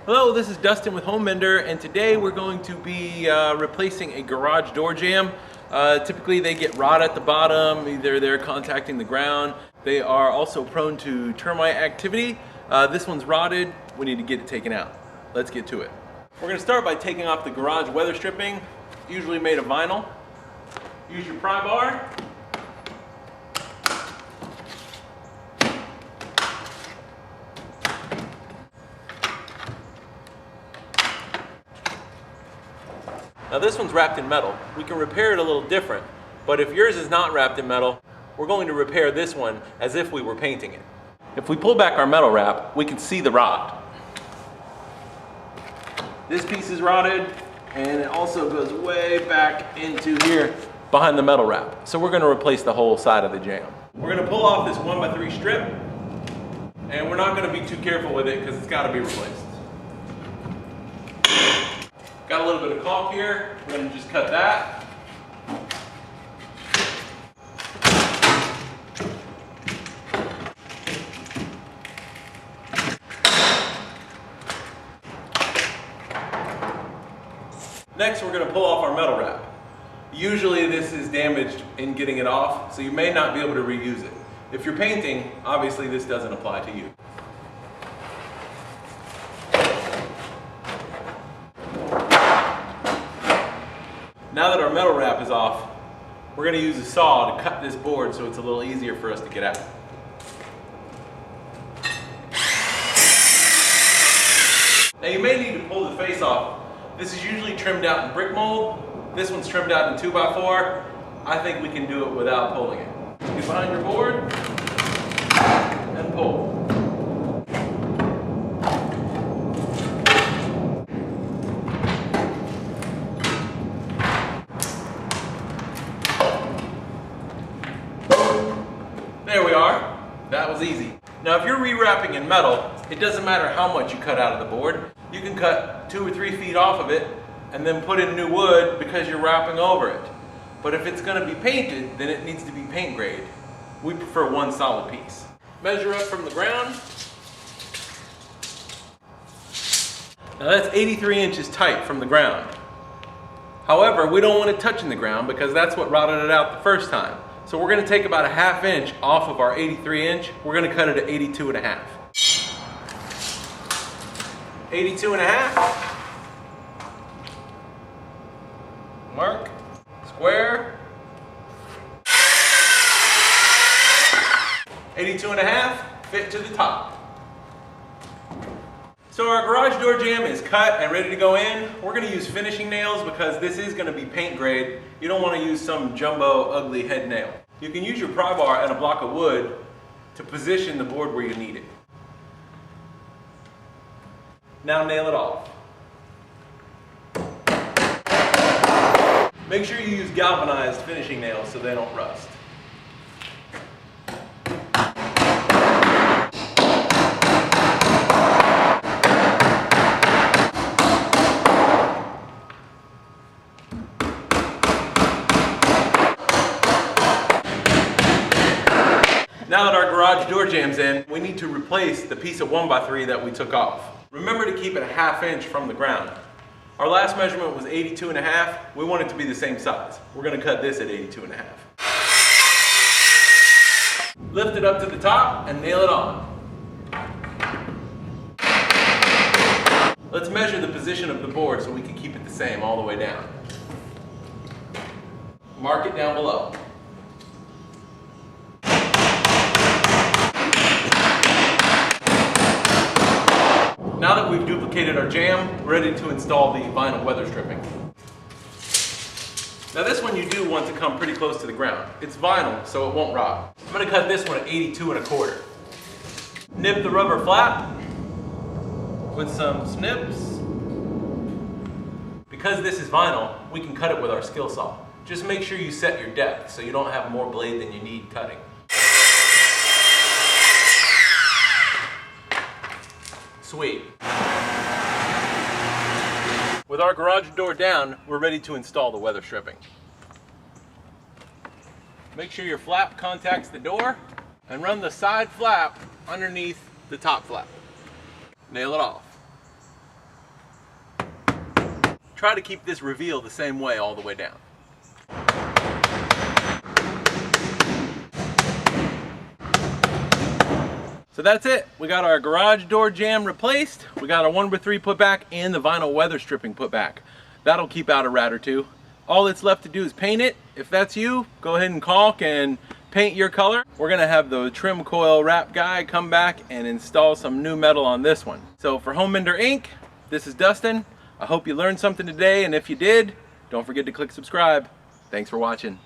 Hello, this is Dustin with Home Mender, and today we're going to be replacing a garage door jamb. Typically they get rot at the bottom, either they're contacting the ground. They are also prone to termite activity. This one's rotted, we need to get it taken out. Let's get to it. We're going to start by taking off the garage weather stripping, usually made of vinyl. Use your pry bar. Now this one's wrapped in metal. We can repair it a little different, but if yours is not wrapped in metal, we're going to repair this one as if we were painting it. If we pull back our metal wrap, we can see the rot. This piece is rotted, and it also goes way back into here behind the metal wrap. So we're going to replace the whole side of the jamb. We're going to pull off this 1x3 strip, and we're not going to be too careful with it because it's got to be replaced. Got a little bit of caulk here, we're going to just cut that. Next we're going to pull off our metal wrap. Usually this is damaged in getting it off, so you may not be able to reuse it. If you're painting, obviously this doesn't apply to you. Now that our metal wrap is off, we're going to use a saw to cut this board so it's a little easier for us to get out. Now you may need to pull the face off. This is usually trimmed out in brick mold. This one's trimmed out in 2x4. I think we can do it without pulling it. Get behind your board and pull. There we are. That was easy. Now if you're rewrapping in metal, it doesn't matter how much you cut out of the board. You can cut 2 or 3 feet off of it and then put in new wood because you're wrapping over it. But if it's going to be painted, then it needs to be paint grade. We prefer one solid piece. Measure up from the ground. Now that's 83 inches tight from the ground. However, we don't want it touching the ground because that's what rotted it out the first time. So we're going to take about a ½ inch off of our 83 inch. We're going to cut it at 82.5. 82.5. Mark. Square. 82.5. Fit to the top. So our garage door jamb is cut and ready to go in. We're going to use finishing nails because this is going to be paint grade. You don't want to use some jumbo ugly head nail. You can use your pry bar and a block of wood to position the board where you need it. Now nail it off. Make sure you use galvanized finishing nails so they don't rust. Now that our garage door jamb's in, we need to replace the piece of 1x3 that we took off. Remember to keep it a ½ inch from the ground. Our last measurement was 82.5. We want it to be the same size. We're going to cut this at 82.5. Lift it up to the top and nail it on. Let's measure the position of the board so we can keep it the same all the way down. Mark it down below. Now that we've duplicated our jamb, we're ready to install the vinyl weather stripping. Now this one you do want to come pretty close to the ground. It's vinyl, so it won't rot. I'm going to cut this one at 82.25. Nip the rubber flap with some snips. Because this is vinyl, we can cut it with our skill saw. Just make sure you set your depth so you don't have more blade than you need cutting. Sweet. With our garage door down, we're ready to install the weather stripping. Make sure your flap contacts the door and run the side flap underneath the top flap. Nail it off. try to keep this reveal the same way all the way down. So that's it. We got our garage door jamb replaced. We got our 1x3 put back and the vinyl weather stripping put back. That'll keep out a rat or two. All that's left to do is paint it. If that's you, go ahead and caulk and paint your color. We're gonna have the trim coil wrap guy come back and install some new metal on this one. So for Home Mender Inc., this is Dustin. I hope you learned something today, and if you did, don't forget to click subscribe. Thanks for watching.